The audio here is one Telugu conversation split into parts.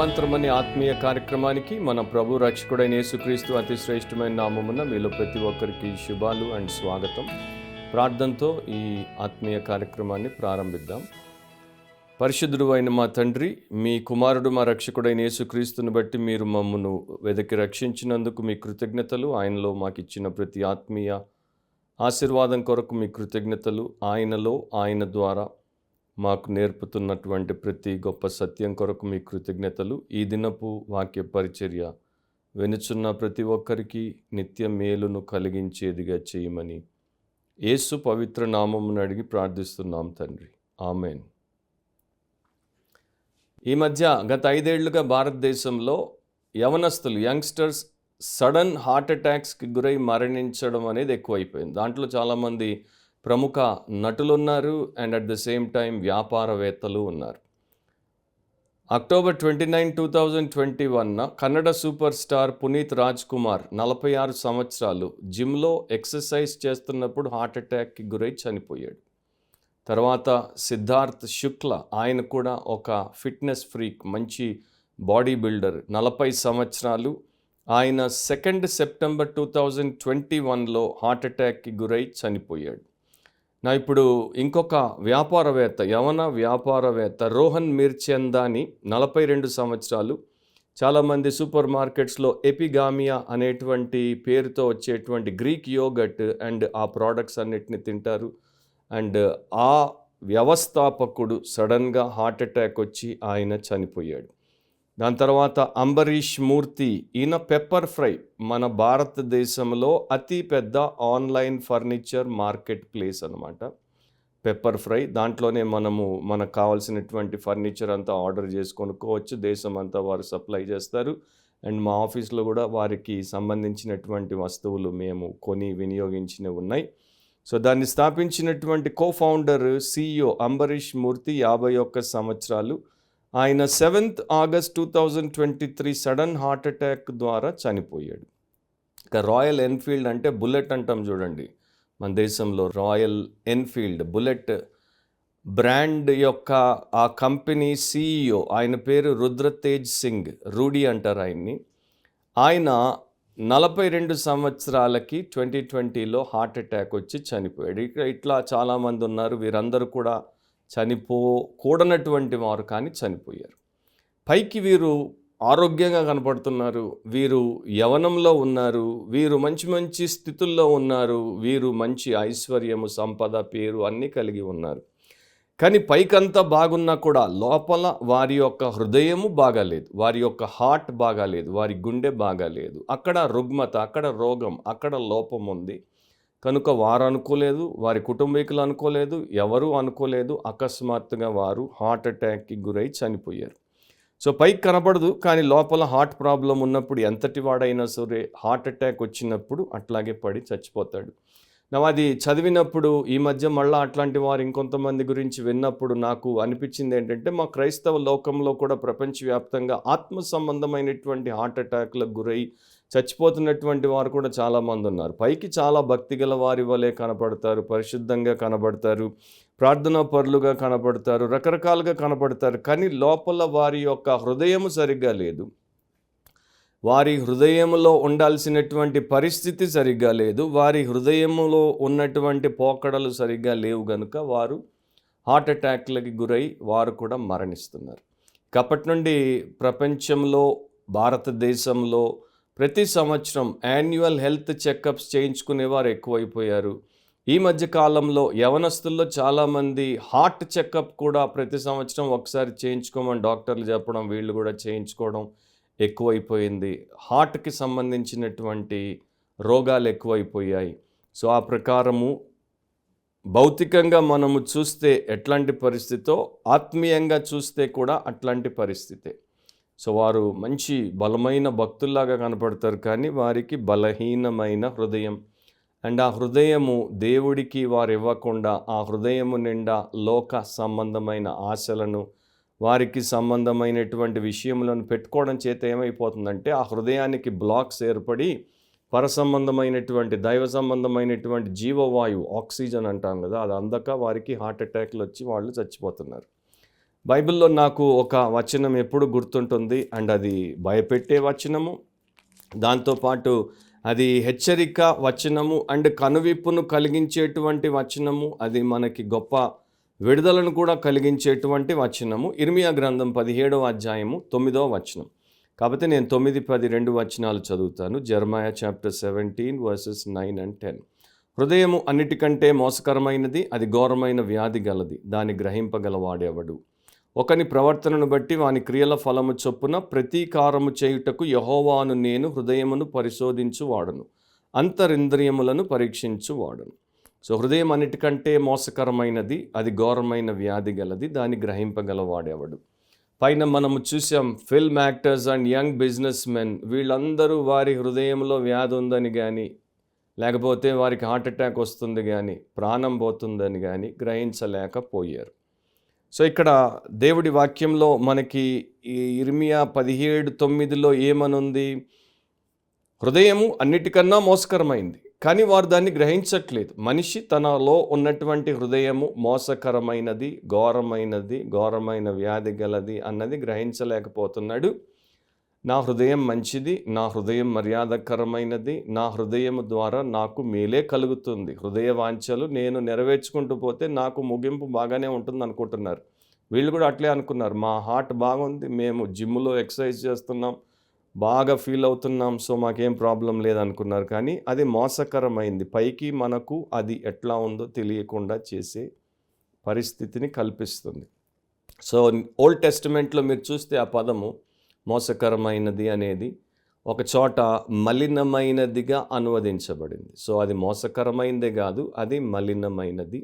రూపాంతరం అనే ఆత్మీయ కార్యక్రమానికి మన ప్రభు రక్షకుడైన యేసుక్రీస్తు అతి శ్రేష్టమైన నామమున మీలో ప్రతి ఒక్కరికి శుభాలు అండ్ స్వాగతం. ప్రార్థనతో ఈ ఆత్మీయ కార్యక్రమాన్ని ప్రారంభిద్దాం. పరిశుద్ధుడు అయిన మా తండ్రి, మీ కుమారుడు మా రక్షకుడైన యేసుక్రీస్తుని బట్టి మీరు మమ్మను వెదకి రక్షించినందుకు మీ కృతజ్ఞతలు. ఆయనలో మాకు ఇచ్చిన ప్రతి ఆత్మీయ ఆశీర్వాదం కొరకు మీ కృతజ్ఞతలు. ఆయనలో, ఆయన ద్వారా మాకు నేర్పుతున్నటువంటి ప్రతి గొప్ప సత్యం కొరకు మీ కృతజ్ఞతలు. ఈ దినపు వాక్య పరిచర్య వినుచున్న ప్రతి ఒక్కరికి నిత్య మేలును కలిగించేదిగా చేయమని యేసు పవిత్ర నామమును అడిగి ప్రార్థిస్తున్నాం తండ్రి, ఆమెన్. ఈ మధ్య గత 5 ఏళ్లుగా భారతదేశంలో యవనస్తులు, యంగ్స్టర్స్ సడన్ హార్ట్ అటాక్స్కి గురై మరణించడం అనేది ఎక్కువైపోయింది. దాంట్లో చాలామంది ప్రముఖ నటులు ఉన్నారు and at the same time వ్యాపారవేత్తలు ఉన్నారు. October 29, 2021 Kannada super star Puneeth Rajkumar 46 సంవత్సరాలు జిమ్లో ఎక్సర్సైజ్ చేస్తున్నప్పుడు హార్ట్ అటాక్కి గురై చనిపోయాడు. తర్వాత సిద్ధార్థ్ శుక్ల, ఆయన కూడా ఒక ఫిట్నెస్ ఫ్రీక్, మంచి బాడీ బిల్డర్, 40 సంవత్సరాలు. ఆయన 2 సెప్టెంబర్ 2021లో హార్ట్ అటాక్కి గురై చనిపోయాడు. ఇప్పుడు ఇంకొక వ్యాపారవేత్త, యవన వ్యాపారవేత్త రోహన్ మిర్చందాని 42 సంవత్సరాలు. చాలామంది సూపర్ మార్కెట్స్లో ఎపిగామియా అనేటువంటి పేరుతో వచ్చేటువంటి గ్రీక్ యోగట్ అండ్ ఆ ప్రోడక్ట్స్ అన్నిటిని తింటారు. అండ్ ఆ వ్యవస్థాపకుడు సడన్గా హార్ట్ అటాక్ వచ్చి ఆయన చనిపోయాడు. దాని తర్వాత అంబరీష్ మూర్తి, ఈయన పెప్పర్ ఫ్రై, మన భారతదేశంలో అతి పెద్ద ఆన్లైన్ ఫర్నిచర్ మార్కెట్ ప్లేస్ అన్నమాట పెప్పర్ ఫ్రై. దాంట్లోనే మనకు కావాల్సినటువంటి ఫర్నిచర్ అంతా ఆర్డర్ చేసి కొనుక్కోవచ్చు. దేశం అంతా వారు సప్లై చేస్తారు. అండ్ మా ఆఫీస్లో కూడా వారికి సంబంధించినటువంటి వస్తువులు మేము కొని వినియోగించినవి ఉన్నాయి. సో దాన్ని స్థాపించినటువంటి కో-ఫౌండర్, CEO అంబరీష్ మూర్తి 51 సంవత్సరాలు. ఆయన 7th August 2023 sudden heart attack ద్వారా చనిపోయాడు. ఇక రాయల్ ఎన్ఫీల్డ్ అంటే బుల్లెట్ అంటాం చూడండి, మన దేశంలో రాయల్ ఎన్ఫీల్డ్ బుల్లెట్ బ్రాండ్ యొక్క ఆ కంపెనీ CEO, ఆయన పేరు రుద్రతేజ్ సింగ్, రూడీ అంటారు ఆయన్ని. ఆయన 42 సంవత్సరాలకి 2020లో హార్ట్ అటాక్ వచ్చి చనిపోయాడు. ఇట్లా చాలామంది ఉన్నారు. వీరందరూ కూడా చనిపోకూడనటువంటి వారు కానీ చనిపోయారు. పైకి వీరు ఆరోగ్యంగా కనపడుతున్నారు, వీరు యవనంలో ఉన్నారు, వీరు మంచి మంచి స్థితుల్లో ఉన్నారు, వీరు మంచి ఐశ్వర్యము, సంపద, పేరు అన్నీ కలిగి ఉన్నారు. కానీ పైకంతా బాగున్నా కూడా లోపల వారి యొక్క హృదయము బాగాలేదు, వారి యొక్క హార్ట్ బాగాలేదు, వారి గుండె బాగాలేదు. అక్కడ రుగ్మత, అక్కడ రోగం, అక్కడ లోపం ఉంది. కనుక వారు అనుకోలేదు, వారి కుటుంబీకులు అనుకోలేదు, ఎవరూ అనుకోలేదు. అకస్మాత్తుగా వారు హార్ట్ అటాక్కి గురై చనిపోయారు. సో పైకి కనబడదు, కానీ లోపల హార్ట్ ప్రాబ్లం ఉన్నప్పుడు ఎంతటి వాడైనా సరే హార్ట్ అటాక్ వచ్చినప్పుడు అట్లాగే పడి చచ్చిపోతాడు. అది చదివినప్పుడు ఈ మధ్య మళ్ళీ అట్లాంటి వారు ఇంకొంతమంది గురించి విన్నప్పుడు నాకు అనిపించింది ఏంటంటే, మా క్రైస్తవ లోకంలో కూడా ప్రపంచవ్యాప్తంగా ఆత్మ సంబంధమైనటువంటి హార్ట్ అటాక్లకు గురై చచ్చిపోతున్నటువంటి వారు కూడా చాలామంది ఉన్నారు. పైకి చాలా భక్తిగల వారి వలె కనపడతారు, పరిశుద్ధంగా కనబడతారు, ప్రార్థనా పరులుగా కనపడతారు, రకరకాలుగా కనపడతారు. కానీ లోపల వారి యొక్క హృదయము సరిగ్గా లేదు, వారి హృదయంలో ఉండాల్సినటువంటి పరిస్థితి సరిగ్గా లేదు, వారి హృదయంలో ఉన్నటువంటి పోకడలు సరిగ్గా లేవు. కనుక వారు హార్ట్ అటాక్లకి గురై వారు కూడా మరణిస్తున్నారు. అప్పటి నుండి ప్రపంచంలో, భారతదేశంలో ప్రతి సంవత్సరం యాన్యువల్ హెల్త్ చెకప్స్ చేయించుకునేవారు ఎక్కువైపోయారు. ఈ మధ్య కాలంలో యవనస్తుల్లో చాలామంది హార్ట్ చెకప్ కూడా ప్రతి సంవత్సరం ఒకసారి చేయించుకోమని డాక్టర్లు చెప్పడం, వీళ్ళు కూడా చేయించుకోవడం ఎక్కువైపోయింది. హార్ట్కి సంబంధించినటువంటి రోగాలు ఎక్కువైపోయాయి. సో ఆ ప్రకారము భౌతికంగా మనము చూస్తే ఎట్లాంటి పరిస్థితో, ఆత్మీయంగా చూస్తే కూడా అట్లాంటి పరిస్థితే. సో వారు మంచి బలమైన భక్తుల్లాగా కనపడతారు, కానీ వారికి బలహీనమైన హృదయం. అండ్ ఆ హృదయము దేవుడికి వారు ఇవ్వకుండా ఆ హృదయము నిండా లోక సంబంధమైన ఆశలను, వారికి సంబంధమైనటువంటి విషయములను పెట్టుకోవడం చేత ఏమైపోతుందంటే ఆ హృదయానికి బ్లాక్స్ ఏర్పడి పరసంబంధమైనటువంటి, దైవ సంబంధమైనటువంటి జీవవాయువు, ఆక్సిజన్ అంటాం కదా, అది అందక వారికి హార్ట్ అటాక్లు వచ్చి వాళ్ళు చచ్చిపోతున్నారు. బైబిల్‌లో నాకు ఒక వచనం ఎప్పుడు గుర్తుంటుంది. అండ్ అది భయపెట్టే వచనము. దాంతో పాటు అది హెచ్చరిక వచనము అండ్ కనువిప్పును కలిగించేటువంటి వచనము. అది మనకి గొప్ప విడుదలను కూడా కలిగించేటువంటి వచనము. ఇర్మియా గ్రంథం 17వ అధ్యాయము 9వ వచనం. కాబట్టి నేను 9, 10 2 వచనాలు చదువుతాను. జెరమాయా చాప్టర్ 17 వర్సెస్ 9 and 10. హృదయము అన్నిటికంటే మోసకరమైనది, అది ఘోరమైన వ్యాధి గలది, దాన్ని గ్రహింపగలవాడెవడు? ఒకని ప్రవర్తనను బట్టి వాని క్రియల ఫలము చొప్పున ప్రతీకారము చేయుటకు యెహోవాను నేను హృదయమును పరిశోధించువాడను, అంతరింద్రియములను పరీక్షించువాడను. సో హృదయం అన్నిటికంటే మోసకరమైనది, అది ఘోరమైన వ్యాధి గలది, దాన్ని గ్రహింపగలవాడెవడు? పైన మనము చూసాం film actors and young business men, వీళ్ళందరూ వారి హృదయంలో వ్యాధి ఉందని కానీ, లేకపోతే వారికి హార్ట్ అటాక్ వస్తుంది కానీ, ప్రాణం పోతుందని కానీ గ్రహించలేకపోయారు. సో ఇక్కడ దేవుడి వాక్యంలో మనకి ఈ ఇర్మియా 17:9లో ఏమనుంది? హృదయము అన్నిటికన్నా మోసకరమైంది, కానీ వారు దాన్ని గ్రహించట్లేదు. మనిషి తనలో ఉన్నటువంటి హృదయము మోసకరమైనది, ఘోరమైన వ్యాధి గలది అన్నది గ్రహించలేకపోతున్నాడు. నా హృదయం మంచిది, నా హృదయం మర్యాదకరమైనది, నా హృదయం ద్వారా నాకు మేలే కలుగుతుంది, హృదయ వాంఛలు నేను నెరవేర్చుకుంటూ పోతే నాకు ముగింపు బాగానే ఉంటుంది అనుకుంటున్నారు. వీళ్ళు కూడా అట్లే అనుకున్నారు. మా హార్ట్ బాగుంది, మేము జిమ్లో ఎక్సర్సైజ్ చేస్తున్నాం, బాగా ఫీల్ అవుతున్నాం, సో మాకేం ప్రాబ్లం లేదనుకున్నారు. కానీ అది మోసకరమైంది. పైకి మనకు అది ఎట్లా ఉందో తెలియకుండా చేసే పరిస్థితిని కల్పిస్తుంది. సో ఓల్డ్ టెస్టిమెంట్లో మీరు చూస్తే ఆ పదము మోసకరమైనది అనేది ఒక చోట మలినమైనదిగా అనువదించబడింది. సో అది మోసకరమైనదే కాదు, అది మలినమైనది.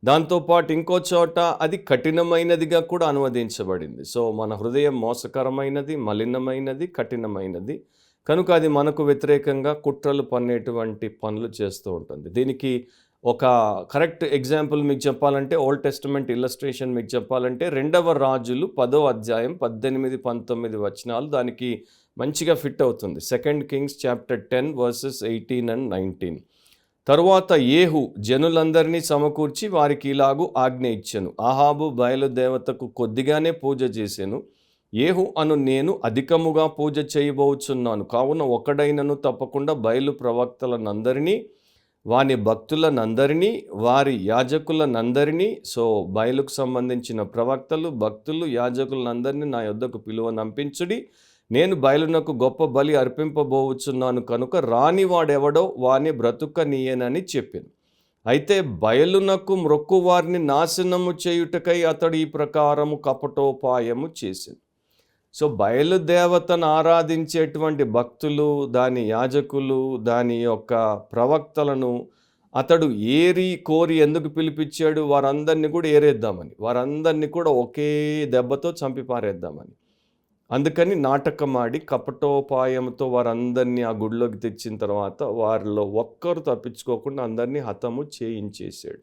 దాంతోపాటు ఇంకో చోట అది కఠినమైనదిగా కూడా అనువదించబడింది. సో మన హృదయం మోసకరమైనది, మలినమైనది, కఠినమైనది. కనుక అది మనకు వ్యతిరేకంగా కుట్రలు పన్నేటువంటి పనులు చేస్తూ ఉంటుంది. దీనికి ఒక కరెక్ట్ ఎగ్జాంపుల్ మీకు చెప్పాలంటే, ఓల్డ్ టెస్టమెంట్ ఇల్లస్ట్రేషన్ మీకు చెప్పాలంటే 2వ రాజులు 10వ అధ్యాయం 18, 19 వచనాలు దానికి మంచిగా ఫిట్ అవుతుంది. 2 Kings చాప్టర్ 10 వర్సెస్ 18 and 19. తరువాత యేహు జనులందరినీ సమకూర్చి వారికి ఇలాగు ఆజ్ఞ ఇచ్చెను. అహాబు బయలుదేవతకు కొద్దిగానే పూజ చేసెను, యేహు అను నేను అధికముగా పూజ చేయబోచున్నాను. కావున ఒకడైనను తప్పకుండా బయలు ప్రవక్తలనందరినీ, వాని భక్తులనందరినీ, వారి యాజకులనందరినీ, సో బయలుకు సంబంధించిన ప్రవక్తలు, భక్తులు, యాజకులనందరినీ నా యొద్దకు పిలువనంపించుడి. నేను బయలునకు గొప్ప బలి అర్పింపబోచున్నాను కనుక రాని వాడెవడో వాని బ్రతుకనీయనని చెప్పాను. అయితే బయలునకు మ్రొక్కు వారిని నాశనము చేయుటకై అతడు ఈ ప్రకారము కపటోపాయము చేశాను. సో బయలుదేవతను ఆరాధించేటువంటి భక్తులు, దాని యాజకులు, దాని యొక్క ప్రవక్తలను అతడు ఏరి కోరి ఎందుకు పిలిపించాడు? వారందరినీ కూడా ఏరేద్దామని, వారందరినీ కూడా ఒకే దెబ్బతో చంపి పారేద్దామని. అందుకని నాటకమాడి కపటోపాయంతో వారందరినీ ఆ గుడిలోకి తెచ్చిన తర్వాత వారిలో ఒక్కరు తప్పించుకోకుండా అందరినీ హతము చేయించేసాడు.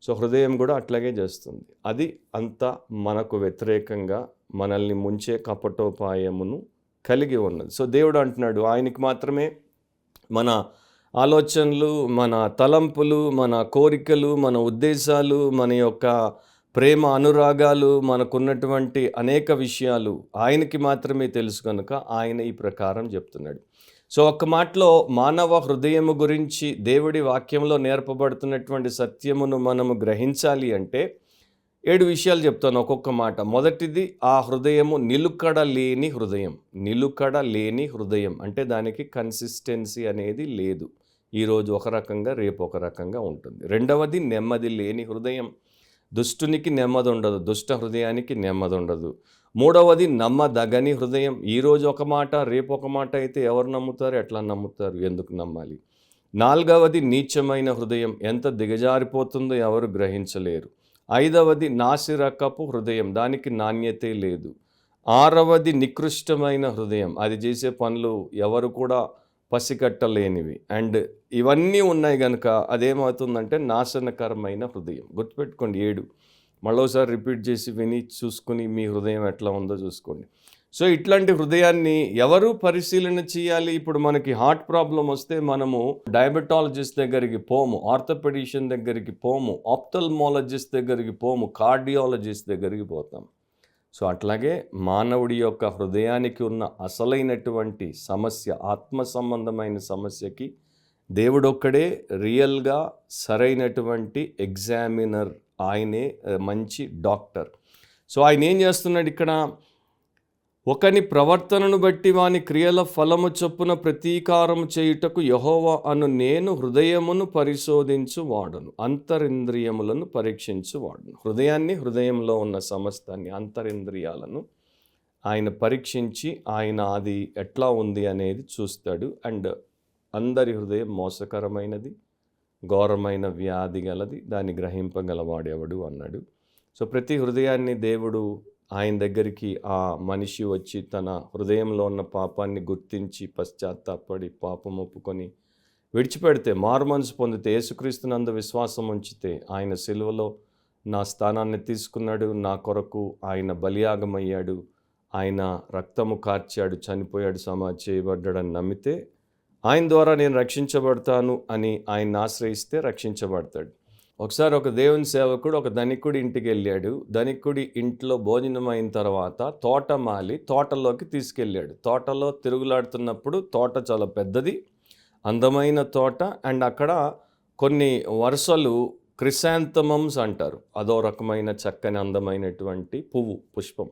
సో హృదయం కూడా అట్లాగే చేస్తుంది. అది అంతా మనకు వ్యతిరేకంగా మనల్ని ముంచే కపటోపాయమును కలిగి ఉన్నది. సో దేవుడు అంటున్నాడు, ఆయనకి మాత్రమే మన ఆలోచనలు, మన తలంపులు, మన కోరికలు, మన ఉద్దేశాలు, మన యొక్క ప్రేమ అనురాగాలు, మనకున్నటువంటి అనేక విషయాలు ఆయనకి మాత్రమే తెలుసు కనుక ఆయన ఈ ప్రకారం చెప్తున్నాడు. సో ఒక్క మాటలో మానవ హృదయము గురించి దేవుడి వాక్యంలో నేర్పబడుతున్నటువంటి సత్యమును మనము గ్రహించాలి అంటే 7 విషయాలు చెప్తాను ఒక్కొక్క మాట. మొదటిది, ఆ హృదయము నిలుకడ లేని హృదయం. నిలుకడ లేని హృదయం అంటే దానికి కన్సిస్టెన్సీ అనేది లేదు. ఈరోజు ఒక రకంగా, రేపు ఒక రకంగా ఉంటుంది. రెండవది, నెమ్మది లేని హృదయం. దుష్టునికి నెమ్మది ఉండదు, దుష్ట హృదయానికి నెమ్మది ఉండదు. మూడవది, నమ్మదగని హృదయం. ఈరోజు ఒక మాట, రేపు ఒక మాట అయితే ఎవరు నమ్ముతారు? ఎట్లా నమ్ముతారు? ఎందుకు నమ్మాలి? నాలుగవది, నీచమైన హృదయం. ఎంత దిగజారిపోతుందో ఎవరు గ్రహించలేరు. ఐదవది, నాసిరకపు హృదయం. దానికి నాణ్యతే లేదు. ఆరవది, నికృష్టమైన హృదయం. అది చేసే పనులు ఎవరు కూడా పసికట్టలేనివి. అండ్ ఇవన్నీ ఉన్నాయి కనుక అదేమవుతుందంటే నాశనకరమైన హృదయం. గుర్తుపెట్టుకోండి 7. మళ్ళోసారి రిపీట్ చేసి విని చూసుకుని మీ హృదయం ఎట్లా ఉందో చూసుకోండి. సో ఇట్లాంటి హృదయాన్ని ఎవరు పరిశీలన చేయాలి? ఇప్పుడు మనకి హార్ట్ ప్రాబ్లం వస్తే మనము డయాబెటాలజిస్ట్ దగ్గరికి పోము, ఆర్థోపెడిషియన్ దగ్గరికి పోము, ఆప్థల్మాలజిస్ట్ దగ్గరికి పోము, కార్డియాలజిస్ట్ దగ్గరికి పోతాం. సో అట్లాగే మానవుడి యొక్క హృదయానికి ఉన్న అసలైనటువంటి సమస్య, ఆత్మ సంబంధమైన సమస్యకి దేవుడొక్కడే రియల్గా సరైనటువంటి ఎగ్జామినర్. ఆయనే మంచి డాక్టర్. సో ఆయన ఏం చేస్తున్నాడు ఇక్కడ, ఒకని ప్రవర్తనను బట్టి వాని క్రియల ఫలము చొప్పున ప్రతీకారము చేయుటకు యెహోవా అను నేను హృదయమును పరిశోధించు వాడను, అంతరింద్రియములను పరీక్షించు వాడను. హృదయంలో ఉన్న సమస్తాన్ని, అంతరింద్రియాలను ఆయన పరీక్షించి ఆయన అది ఎట్లా ఉంది అనేది చూస్తాడు. అండ్ అందరి హృదయం మోసకరమైనది, ఘోరమైన వ్యాధి గలది, దాన్ని గ్రహింపగలవాడెవడు అన్నాడు. సో ప్రతి హృదయాన్ని దేవుడు ఆయన దగ్గరికి ఆ మనిషి వచ్చి తన హృదయంలో ఉన్న పాపాన్ని గుర్తించి పశ్చాత్తాపడి పాపం ఒప్పుకొని విడిచిపెడితే, మారుమనసు పొందితే, యేసుక్రీస్తునందు విశ్వాసం ఉంచితే, ఆయన సిలువలో నా స్థానాన్ని తీసుకున్నాడు, నా కొరకు ఆయన బలియాగమయ్యాడు, ఆయన రక్తము కార్చాడు, చనిపోయాడు, సమాధి చేయబడ్డాడని నమ్మితే ఆయన ద్వారా నేను రక్షించబడతాను అని ఆయన్ని ఆశ్రయిస్తే రక్షించబడతాడు. ఒకసారి ఒక దేవుని సేవకుడు ఒక ధనికుడి ఇంటికి వెళ్ళాడు. ధనికుడి ఇంట్లో భోజనం అయిన తర్వాత తోటమాలి తోటలోకి తీసుకెళ్ళాడు. తోటలో తిరుగులాడుతున్నప్పుడు తోట చాలా పెద్దది, అందమైన తోట. అండ్ అక్కడ కొన్ని వరుసలు క్రిసాంతమమ్స్ అంటారు, అదో రకమైన చక్కని అందమైనటువంటి పుష్పం.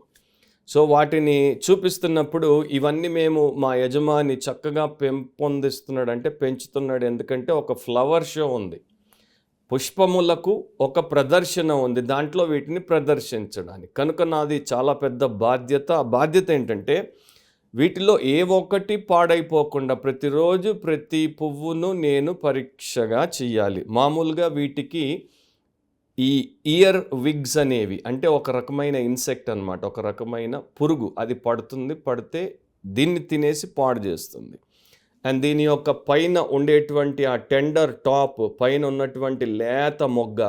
సో వాటిని చూపిస్తున్నప్పుడు ఇవన్నీ మేము మా యజమాని చక్కగా పెంపొందిస్తున్నాడు, అంటే పెంచుతున్నాడు, ఎందుకంటే ఒక ఫ్లవర్ షో ఉంది, పుష్పములకు ఒక ప్రదర్శన ఉంది, దాంట్లో వీటిని ప్రదర్శించడానికి. కనుక నాది చాలా పెద్ద బాధ్యత. ఆ బాధ్యత ఏంటంటే వీటిలో ఏ ఒక్కటి పాడైపోకుండా ప్రతిరోజు ప్రతి పువ్వును నేను పరీక్షగా చెయ్యాలి. మామూలుగా వీటికి ఈ ఇయర్ విగ్స్ అనేవి అంటే ఒక రకమైన ఇన్సెక్ట్ అన్నమాట, ఒక రకమైన పురుగు. అది పడితే దీన్ని తినేసి పాడు చేస్తుంది. అండ్ దీని యొక్క పైన ఉండేటువంటి ఆ టెండర్ టాప్, పైన ఉన్నటువంటి లేత మొగ్గ,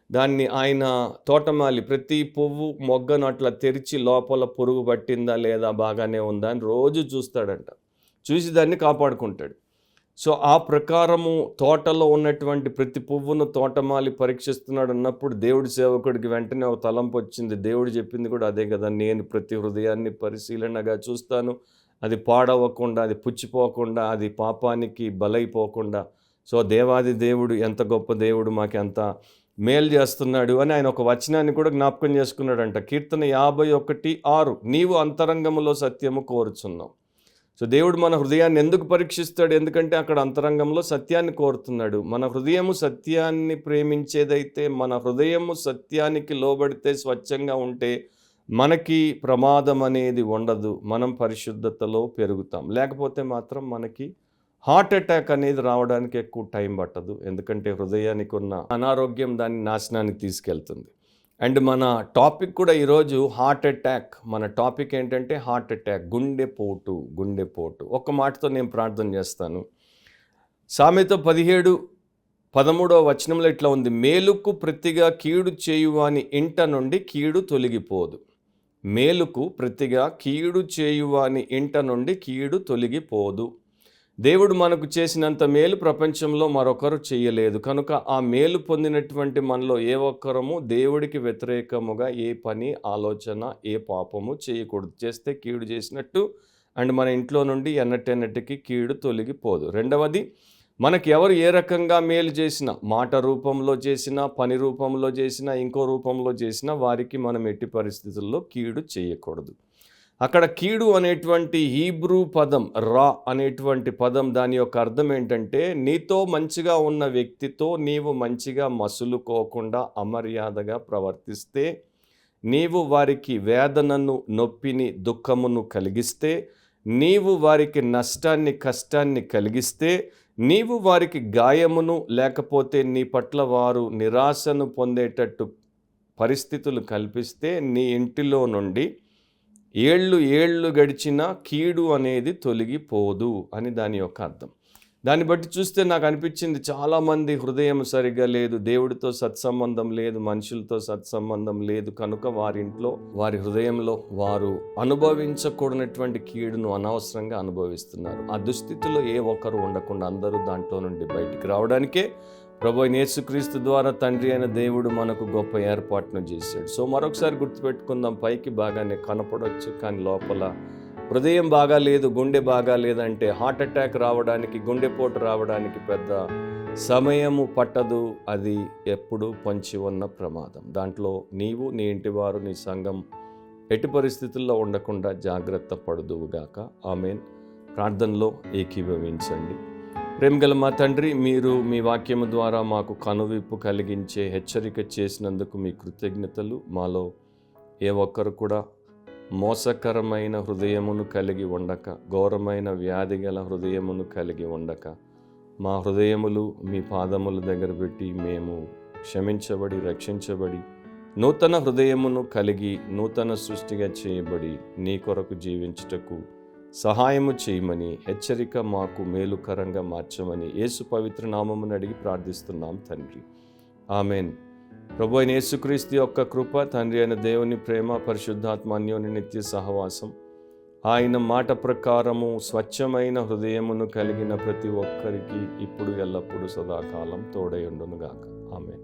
దాన్ని ఆయన తోటమాలి ప్రతి పువ్వు మొగ్గను అట్లా తెరిచి లోపల పురుగు పట్టిందా లేదా, బాగానే ఉందా అని రోజు చూస్తాడంట. చూసి దాన్ని కాపాడుకుంటాడు. సో ఆ ప్రకారము తోటలో ఉన్నటువంటి ప్రతి పువ్వును తోటమాలి పరీక్షిస్తున్నాడు అన్నప్పుడు దేవుడి సేవకుడికి వెంటనే ఒక తలంపు వచ్చింది. దేవుడు చెప్పింది కూడా అదే కదా, నేను ప్రతి హృదయాన్ని పరిశీలనగా చూస్తాను, అది పాడవకుండా, అది పుచ్చిపోకుండా, అది పాపానికి బలైపోకుండా. సో దేవాది దేవుడు ఎంత గొప్ప దేవుడు, మాకు ఎంత మేలు చేస్తున్నాడు అని ఆయన ఒక వచనాన్ని కూడా జ్ఞాపకం చేసుకున్నాడంట. కీర్తన 51:6, నీవు అంతరంగములో సత్యము కోరుచున్నావు. సో దేవుడు మన హృదయాన్ని ఎందుకు పరీక్షిస్తాడు, ఎందుకంటే అక్కడ అంతరంగంలో సత్యాన్ని కోరుతున్నాడు. మన హృదయము సత్యాన్ని ప్రేమించేదైతే, మన హృదయము సత్యానికి లోబడితే, స్వచ్ఛంగా ఉంటే మనకి ప్రమాదం అనేది ఉండదు, మనం పరిశుద్ధతలో పెరుగుతాం. లేకపోతే మాత్రం మనకి హార్ట్ అటాక్ అనేది రావడానికి ఎక్కువ టైం పట్టదు, ఎందుకంటే హృదయానికి ఉన్న అనారోగ్యం దాన్ని నాశనానికి తీసుకెళ్తుంది. అండ్ మన టాపిక్ కూడా ఈరోజు హార్ట్ అటాక్. మన టాపిక్ ఏంటంటే హార్ట్ అటాక్, గుండెపోటు. ఒక్క మాటతో నేను ప్రార్థన చేస్తాను. సామెత 17:13 వచనంలో ఇట్లా ఉంది, మేలుకు ప్రతిగా కీడు చేయువాని ఇంట నుండి కీడు తొలగిపోదు. మేలుకు ప్రతిగా కీడు చేయువాని ఇంట నుండి కీడు తొలగిపోదు. దేవుడు మనకు చేసినంత మేలు ప్రపంచంలో మరొకరు చేయలేదు. కనుక ఆ మేలు పొందినటువంటి మనలో ఏ ఒక్కరము దేవుడికి వ్యతిరేకముగా ఏ పని, ఆలోచన, ఏ పాపము చేయకూడదు. చేస్తే కీడు చేసినట్టు. అండ్ మన ఇంట్లో నుండి ఎన్నటెన్నటికి కీడు తొలగిపోదు. రెండవది, మనకి ఎవరు ఏ రకంగా మేలు చేసినా, మాట రూపంలో చేసినా, పని రూపంలో చేసినా, ఇంకో రూపంలో చేసినా, వారికి మనం ఎట్టి పరిస్థితుల్లో కీడు చేయకూడదు. అక్కడ కీడు అనేటువంటి హీబ్రూ పదం, రా అనేటువంటి పదం, దాని యొక్క అర్థం ఏంటంటే, నీతో మంచిగా ఉన్న వ్యక్తితో నీవు మంచిగా మసులుకోకుండా అమర్యాదగా ప్రవర్తిస్తే, నీవు వారికి వేదనను, నొప్పిని, దుఃఖమును కలిగిస్తే, నీవు వారికి నష్టాన్ని, కష్టాన్ని కలిగిస్తే, నీవు వారికి గాయమును, లేకపోతే నీ పట్ల వారు నిరాశను పొందేటట్టు పరిస్థితులు కల్పిస్తే, నీ ఇంటిలో నుండి ఏళ్ళు గడిచినా కీడు అనేది తొలగిపోదు అని దాని యొక్క అర్థం. దాన్ని బట్టి చూస్తే నాకు అనిపించింది, చాలామంది హృదయం సరిగ్గా లేదు, దేవుడితో సత్సంబంధం లేదు, మనుషులతో సత్సంబంధం లేదు. కనుక వారింట్లో, వారి హృదయంలో వారు అనుభవించకూడనటువంటి కీడును అనవసరంగా అనుభవిస్తున్నారు. ఆ దుస్థితిలో ఏ ఒక్కరు ఉండకుండా అందరూ దాంట్లో నుండి బయటికి రావడానికే ప్రభు అయిన యేసుక్రీస్తు ద్వారా తండ్రి అయిన దేవుడు మనకు గొప్ప ఏర్పాటును చేశాడు. సో మరొకసారి గుర్తుపెట్టుకుందాం, పైకి బాగానే కనపడవచ్చు, కానీ లోపల హృదయం బాగా లేదు, గుండె బాగా లేదంటే హార్ట్ అటాక్ రావడానికి, గుండెపోటు రావడానికి పెద్ద సమయము పట్టదు. అది ఎప్పుడు పొంచి ఉన్న ప్రమాదం. దాంట్లో నీవు, నీ ఇంటివారు, నీ సంఘం ఎట్టి పరిస్థితుల్లో ఉండకుండా జాగ్రత్త పడుదువుగాక. ఆమేన్. ప్రార్థనలో ఏకీభవించండి. ప్రేమగల మా తండ్రి, మీరు మీ వాక్యము ద్వారా మాకు కనువిప్పు కలిగించే హెచ్చరిక చేసినందుకు మీ కృతజ్ఞతలు. మాలో ఏ ఒక్కరు కూడా మోసకరమైన హృదయమును కలిగి ఉండక, ఘోరమైన వ్యాధి గల హృదయమును కలిగి ఉండక, మా హృదయములు మీ పాదముల దగ్గర పెట్టి మేము క్షమించబడి, రక్షించబడి, నూతన హృదయమును కలిగి, నూతన సృష్టిగా చేయబడి, నీ కొరకు జీవించుటకు సహాయము చేయమని, హెచ్చరిక మాకు మేలుకరంగా మార్చమని యేసు పవిత్ర నామమును అడిగి ప్రార్థిస్తున్నాం తండ్రి. ఆమెన్. ప్రభు అయిన యేసుక్రీస్తు యొక్క కృప, తండ్రి అయిన దేవుని ప్రేమ, పరిశుద్ధాత్మ అన్యోన్య నిత్య సహవాసం, ఆయన మాట ప్రకారము స్వచ్ఛమైన హృదయమును కలిగిన ప్రతి ఒక్కరికి ఇప్పుడు ఎల్లప్పుడూ సదాకాలం తోడై ఉండునుగాక. ఆమెన్.